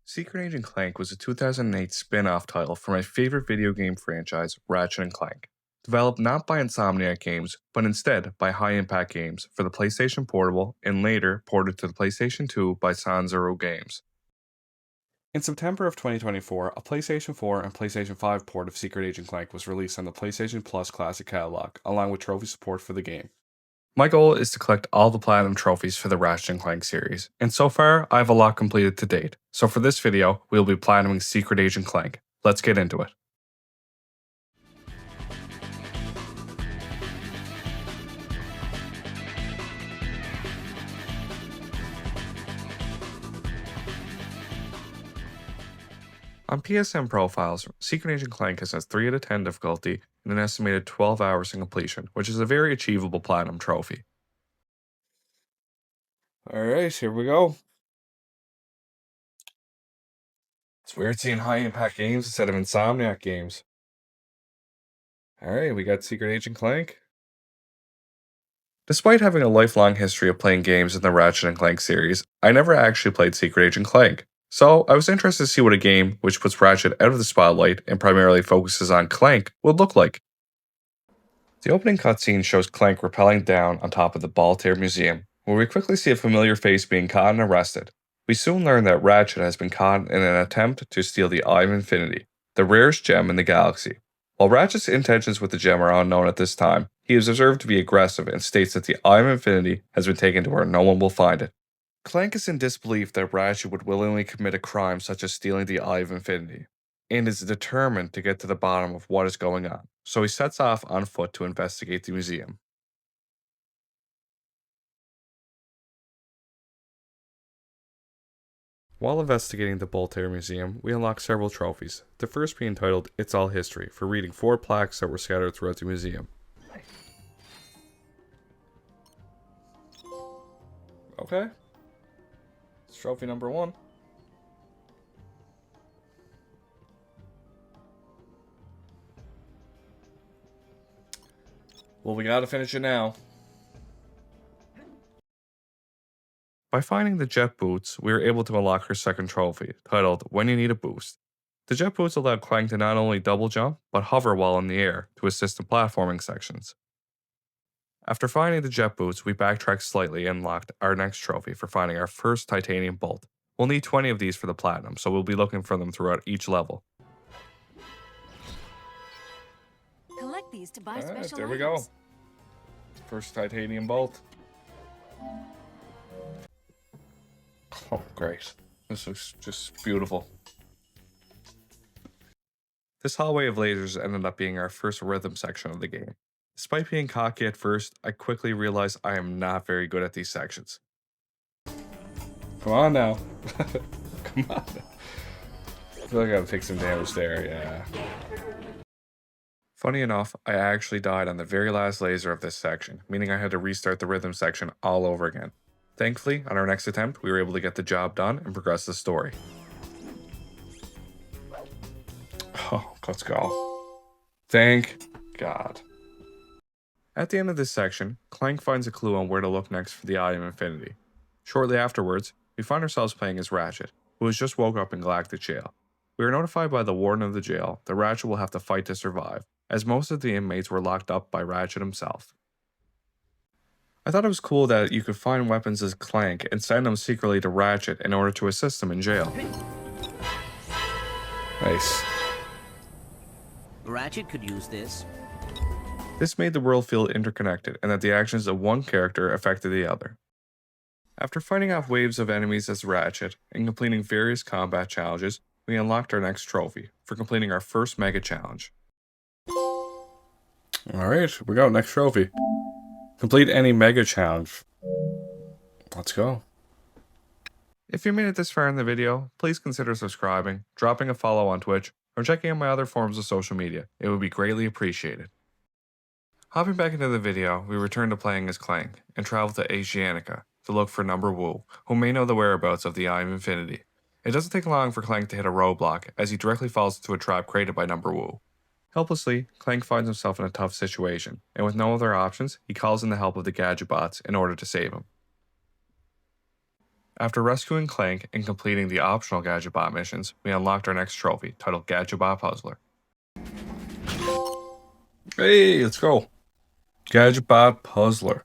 Secret Agent Clank was a 2008 spin-off title for my favorite video game franchise, Ratchet & Clank. Developed not by Insomniac Games, but instead by High Impact Games for the PlayStation Portable and later ported to the PlayStation 2 by Sanzero Games. In September of 2024, a PlayStation 4 and PlayStation 5 port of Secret Agent Clank was released on the PlayStation Plus Classic catalog, along with trophy support for the game. My goal is to collect all the Platinum trophies for the Ratchet & Clank series, and so far, I have a lot completed to date. So for this video, we will be Platinuming Secret Agent Clank. Let's get into it. On PSN profiles, Secret Agent Clank has 3 out of 10 difficulty and an estimated 12 hours in completion, which is a very achievable Platinum trophy. Alright, here we go. It's weird seeing High Impact Games instead of Insomniac Games. Alright, we got Secret Agent Clank. Despite having a lifelong history of playing games in the Ratchet & Clank series, I never actually played Secret Agent Clank. So, I was interested to see what a game which puts Ratchet out of the spotlight and primarily focuses on Clank would look like. The opening cutscene shows Clank rappelling down on top of the Baltair Museum, where we quickly see a familiar face being caught and arrested. We soon learn that Ratchet has been caught in an attempt to steal the Eye of Infinity, the rarest gem in the galaxy. While Ratchet's intentions with the gem are unknown at this time, he is observed to be aggressive and states that the Eye of Infinity has been taken to where no one will find it. Clank is in disbelief that Ratchet would willingly commit a crime such as stealing the Eye of Infinity, and is determined to get to the bottom of what is going on, so he sets off on foot to investigate the museum. While investigating the Baltair Museum, we unlock several trophies, the first being titled It's All History, for reading 4 plaques that were scattered throughout the museum. Okay. It's trophy number 1. Well, we gotta finish it now. By finding the jet boots, we were able to unlock her second trophy, titled When You Need a Boost. The jet boots allowed Clank to not only double jump, but hover while in the air to assist in platforming sections. After finding the jet boots, we backtracked slightly and unlocked our next trophy for finding our first titanium bolt. We'll need 20 of these for the platinum, so we'll be looking for them throughout each level. Collect these to buy special there we items. go. First titanium bolt. Oh, great. This looks just beautiful. This hallway of lasers ended up being our first rhythm section of the game. Despite being cocky at first, I quickly realized I am not very good at these sections. Come on now. Come on. I feel like I gotta take some damage there, yeah. Funny enough, I actually died on the very last laser of this section, meaning I had to restart the rhythm section all over again. Thankfully, on our next attempt, we were able to get the job done and progress the story. Oh, let's go. Thank God. At the end of this section, Clank finds a clue on where to look next for the Eye of Infinity. Shortly afterwards, we find ourselves playing as Ratchet, who has just woke up in Galactic Jail. We are notified by the warden of the jail that Ratchet will have to fight to survive, as most of the inmates were locked up by Ratchet himself. I thought it was cool that you could find weapons as Clank and send them secretly to Ratchet in order to assist him in jail. Nice. Ratchet could use this. This made the world feel interconnected and that the actions of one character affected the other. After fighting off waves of enemies as Ratchet and completing various combat challenges, we unlocked our next trophy for completing our first mega challenge. Alright, we got next trophy. Complete any mega challenge. Let's go. If you made it this far in the video, please consider subscribing, dropping a follow on Twitch, or checking out my other forms of social media. It would be greatly appreciated. Hopping back into the video, we return to playing as Clank and travel to Asianica to look for Number Wu, who may know the whereabouts of the Eye of Infinity. It doesn't take long for Clank to hit a roadblock, as he directly falls into a trap created by Number Wu. Helplessly, Clank finds himself in a tough situation, and with no other options, he calls in the help of the Gadget Bots in order to save him. After rescuing Clank and completing the optional Gadgetbot missions, we unlocked our next trophy, titled Gadgetbot Puzzler. Hey, let's go! Gadgetbot Puzzler.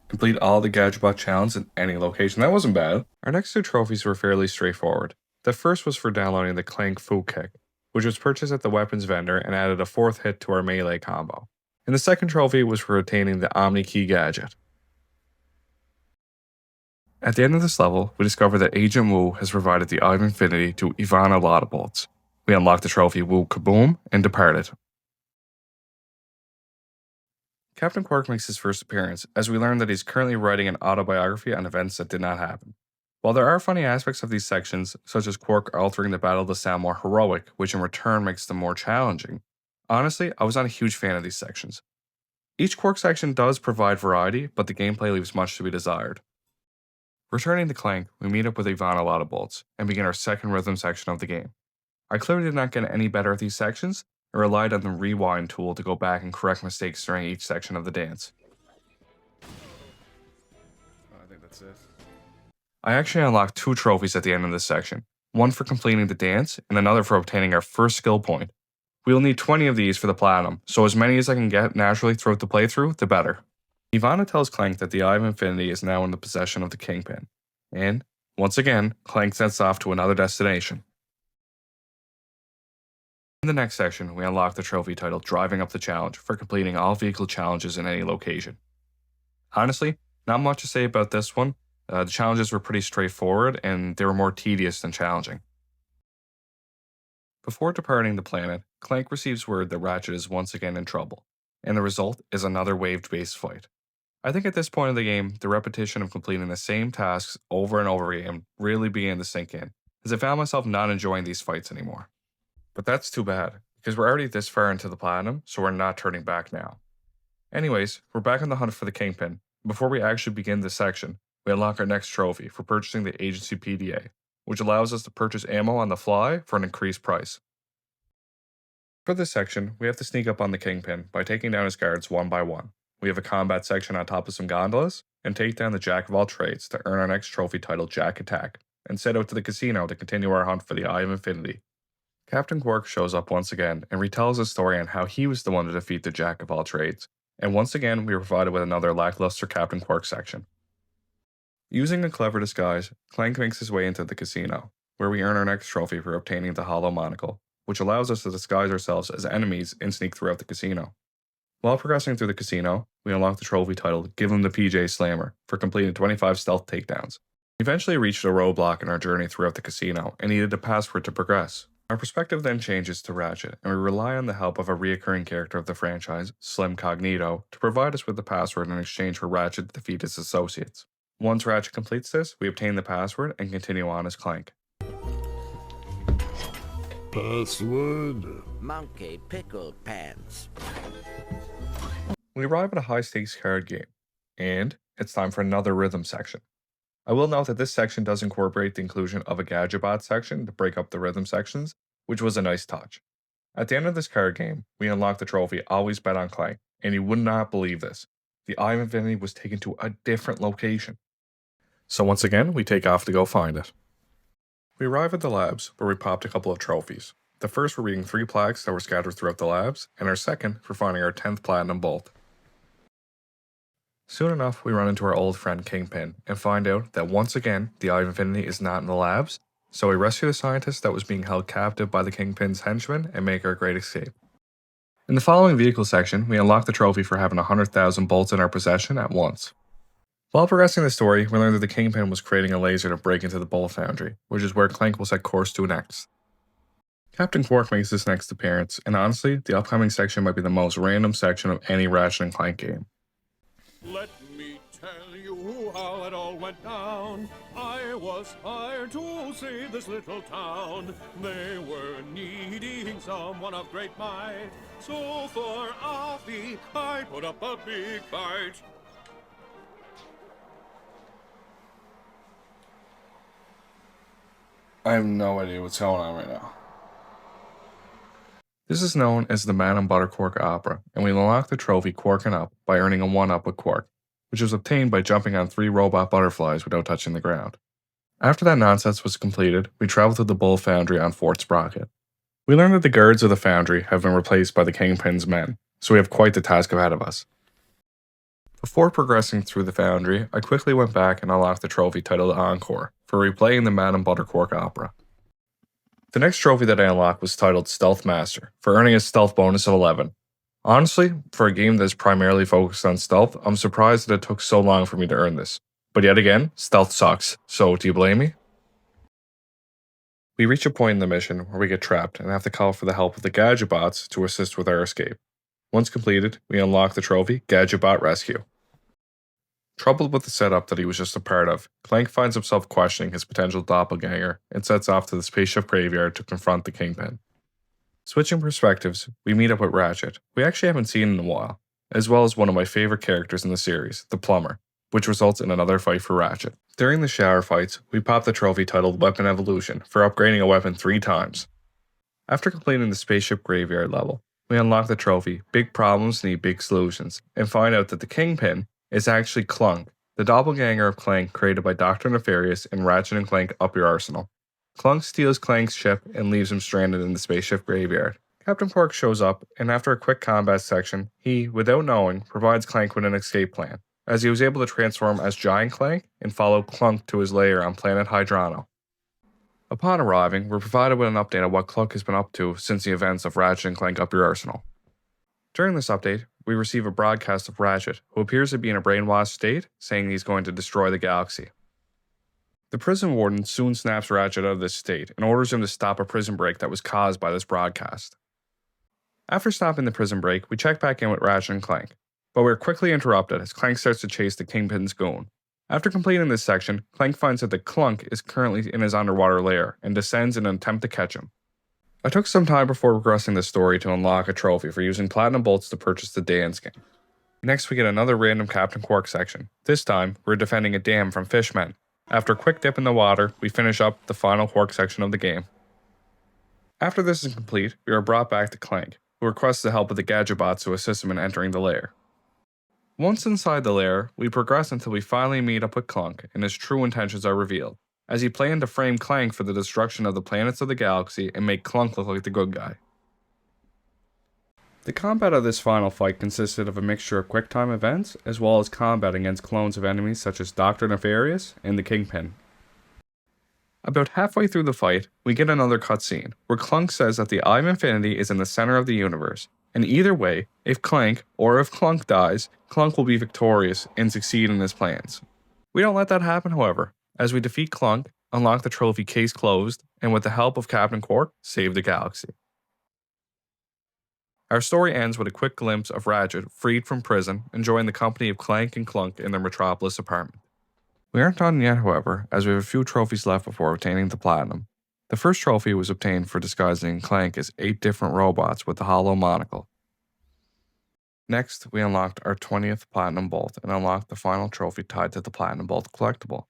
Complete all the Gadgetbot challenges in any location. That wasn't bad. Our next two trophies were fairly straightforward. The first was for downloading the Clank Fu Kick, which was purchased at the weapons vendor and added a fourth hit to our melee combo. And the second trophy was for attaining the Omni Key gadget. At the end of this level, we discover that Agent Wu has provided the Eye of Infinity to Ivana Lottabolts. We unlocked the trophy Wu Kaboom and departed. Captain Quark makes his first appearance, as we learn that he's currently writing an autobiography on events that did not happen. While there are funny aspects of these sections, such as Quark altering the battle to sound more heroic, which in return makes them more challenging, honestly, I was not a huge fan of these sections. Each Quark section does provide variety, but the gameplay leaves much to be desired. Returning to Clank, we meet up with Ivana Lottabolts and begin our second rhythm section of the game. I clearly did not get any better at these sections, and relied on the rewind tool to go back and correct mistakes during each section of the dance. I think that's it. I actually unlocked 2 trophies at the end of this section, one for completing the dance and another for obtaining our first skill point. We will need 20 of these for the platinum, so as many as I can get naturally throughout the playthrough, the better. Ivana tells Clank that the Eye of Infinity is now in the possession of the Kingpin, and, once again, Clank sets off to another destination. In the next section, we unlock the trophy titled Driving Up the Challenge for completing all vehicle challenges in any location. Honestly, not much to say about this one. The challenges were pretty straightforward, and they were more tedious than challenging. Before departing the planet, Clank receives word that Ratchet is once again in trouble, and the result is another wave-based fight. I think at this point in the game, the repetition of completing the same tasks over and over again really began to sink in, as I found myself not enjoying these fights anymore. But that's too bad, because we're already this far into the platinum, so we're not turning back now. Anyways, we're back on the hunt for the Kingpin. Before we actually begin this section, we unlock our next trophy for purchasing the Agency PDA, which allows us to purchase ammo on the fly for an increased price. For this section, we have to sneak up on the Kingpin by taking down his guards one by one. We have a combat section on top of some gondolas, and take down the Jack of all trades to earn our next trophy titled Jack Attack, and set out to the casino to continue our hunt for the Eye of Infinity. Captain Quark shows up once again and retells his story on how he was the one to defeat the Jack of all trades, and once again we are provided with another lackluster Captain Quark section. Using a clever disguise, Clank makes his way into the casino, where we earn our next trophy for obtaining the Hollow Monocle, which allows us to disguise ourselves as enemies and sneak throughout the casino. While progressing through the casino, we unlock the trophy titled Give Him the PJ Slammer for completing 25 stealth takedowns. We eventually reached a roadblock in our journey throughout the casino and needed a password to progress. Our perspective then changes to Ratchet, and we rely on the help of a reoccurring character of the franchise, Slim Cognito, to provide us with the password in exchange for Ratchet to defeat his associates. Once Ratchet completes this, we obtain the password and continue on as Clank. Password? Monkey Pickle Pants. We arrive at a high-stakes card game, and it's time for another rhythm section. I will note that this section does incorporate the inclusion of a Gadgetbot section to break up the rhythm sections, which was a nice touch. At the end of this card game, we unlock the trophy Always Bet on Clank, and you would not believe this. The Eye of Infinity was taken to a different location. So once again, we take off to go find it. We arrive at the labs, where we popped a couple of trophies. The first for reading 3 plaques that were scattered throughout the labs, and our second for finding our 10th Platinum Bolt. Soon enough, we run into our old friend Kingpin, and find out that once again, the Eye of Infinity is not in the labs, so we rescue the scientist that was being held captive by the Kingpin's henchmen and make our great escape. In the following vehicle section, we unlock the trophy for having 100,000 bolts in our possession at once. While progressing the story, we learn that the Kingpin was creating a laser to break into the Bolt Foundry, which is where Clank will set course to next. Captain Quark makes his next appearance, and honestly, the upcoming section might be the most random section of any Ratchet and Clank game. Let me tell you how it all went down. I was hired to save this little town. They were needing someone of great might. So for a fee, I put up a big fight. I have no idea what's going on right now. This is known as the Man and Butter Quark Opera, and we unlock the trophy Quarkin' Up by earning a 1-up with Quark. which was obtained by jumping on 3 robot butterflies without touching the ground. After that nonsense was completed, we traveled to the Bull Foundry on Fort Sprocket. We learned that the guards of the foundry have been replaced by the Kingpin's men, so we have quite the task ahead of us. Before progressing through the foundry, I quickly went back and unlocked the trophy titled Encore for replaying the Madame Buttercork opera. The next trophy that I unlocked was titled Stealth Master, for earning a stealth bonus of 11. Honestly, for a game that is primarily focused on stealth, I'm surprised that it took so long for me to earn this. But yet again, stealth sucks, so do you blame me? We reach a point in the mission where we get trapped and have to call for the help of the Gadget Bots to assist with our escape. Once completed, we unlock the trophy Gadget Bot Rescue. Troubled with the setup that he was just a part of, Clank finds himself questioning his potential doppelganger and sets off to the spaceship graveyard to confront the Kingpin. Switching perspectives, we meet up with Ratchet, who we actually haven't seen in a while, as well as one of my favorite characters in the series, the Plumber, which results in another fight for Ratchet. During the shower fights, we pop the trophy titled Weapon Evolution for upgrading a weapon 3 times. After completing the spaceship graveyard level, we unlock the trophy Big Problems Need Big Solutions and find out that the Kingpin is actually Clunk, the doppelganger of Clank created by Dr. Nefarious in Ratchet and Clank Up Your Arsenal. Clunk steals Clank's ship and leaves him stranded in the spaceship graveyard. Captain Quark shows up, and after a quick combat section, he, without knowing, provides Clank with an escape plan, as he was able to transform as Giant Clank and follow Clunk to his lair on planet Hydrano. Upon arriving, we're provided with an update on what Clunk has been up to since the events of Ratchet and Clank Up Your Arsenal. During this update, we receive a broadcast of Ratchet, who appears to be in a brainwashed state, saying he's going to destroy the galaxy. The prison warden soon snaps Ratchet out of this state and orders him to stop a prison break that was caused by this broadcast. After stopping the prison break, we check back in with Ratchet and Clank, but we're quickly interrupted as Clank starts to chase the Kingpin's goon. After completing this section, Clank finds that the Clunk is currently in his underwater lair and descends in an attempt to catch him. I took some time before progressing the story to unlock a trophy for using platinum bolts to purchase the Dan skin. Next, we get another random Captain Quark section. This time, we're defending a dam from fishmen. After a quick dip in the water, we finish up the final Quark section of the game. After this is complete, we are brought back to Clank, who requests the help of the Gadget Bots to assist him in entering the lair. Once inside the lair, we progress until we finally meet up with Clunk and his true intentions are revealed, as he planned to frame Clank for the destruction of the planets of the galaxy and make Clunk look like the good guy. The combat of this final fight consisted of a mixture of quick-time events, as well as combat against clones of enemies such as Dr. Nefarious and the Kingpin. About halfway through the fight, we get another cutscene, where Clunk says that the Eye of Infinity is in the center of the universe, and either way, if Clank, or if Clunk dies, Clunk will be victorious and succeed in his plans. We don't let that happen, however, as we defeat Clunk, unlock the trophy Case Closed, and with the help of Captain Quark, save the galaxy. Our story ends with a quick glimpse of Ratchet freed from prison, enjoying the company of Clank and Clunk in their Metropolis apartment. We aren't done yet, however, as we have a few trophies left before obtaining the Platinum. The first trophy was obtained for disguising Clank as 8 different robots with the hollow monocle. Next, we unlocked our 20th Platinum Bolt and unlocked the final trophy tied to the Platinum Bolt collectible.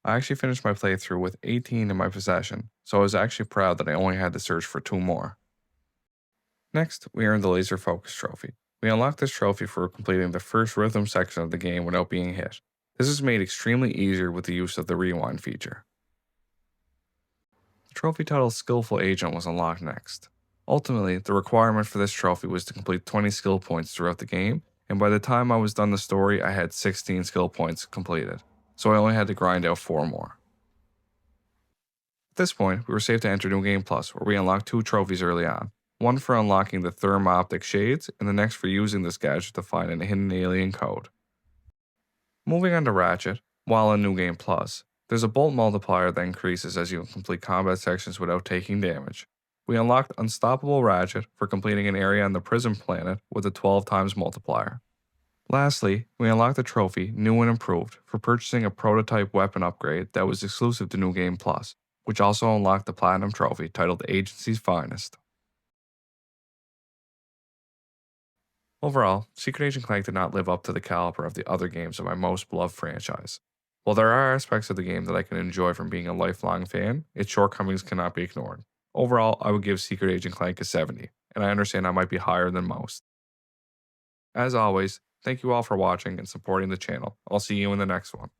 I actually finished my playthrough with 18 in my possession, so I was actually proud that I only had to search for 2 more. Next, we earned the Laser Focus Trophy. We unlocked this trophy for completing the first rhythm section of the game without being hit. This is made extremely easier with the use of the rewind feature. The trophy titled Skillful Agent was unlocked next. Ultimately, the requirement for this trophy was to complete 20 skill points throughout the game, and by the time I was done the story, I had 16 skill points completed, so I only had to grind out 4 more. At this point, we were safe to enter New Game Plus, where we unlocked 2 trophies early on. One for unlocking the thermo-optic shades, and the next for using this gadget to find a hidden alien code. Moving on to Ratchet, while in New Game Plus, there's a bolt multiplier that increases as you complete combat sections without taking damage. We unlocked Unstoppable Ratchet for completing an area on the prison planet with a 12 times multiplier. Lastly, we unlocked the trophy New and Improved for purchasing a prototype weapon upgrade that was exclusive to New Game Plus, which also unlocked the Platinum Trophy titled Agency's Finest. Overall, Secret Agent Clank did not live up to the caliber of the other games of my most beloved franchise. While there are aspects of the game that I can enjoy from being a lifelong fan, its shortcomings cannot be ignored. Overall, I would give Secret Agent Clank a 70, and I understand I might be higher than most. As always, Thank you all for watching and supporting the channel. I'll see you in the next one.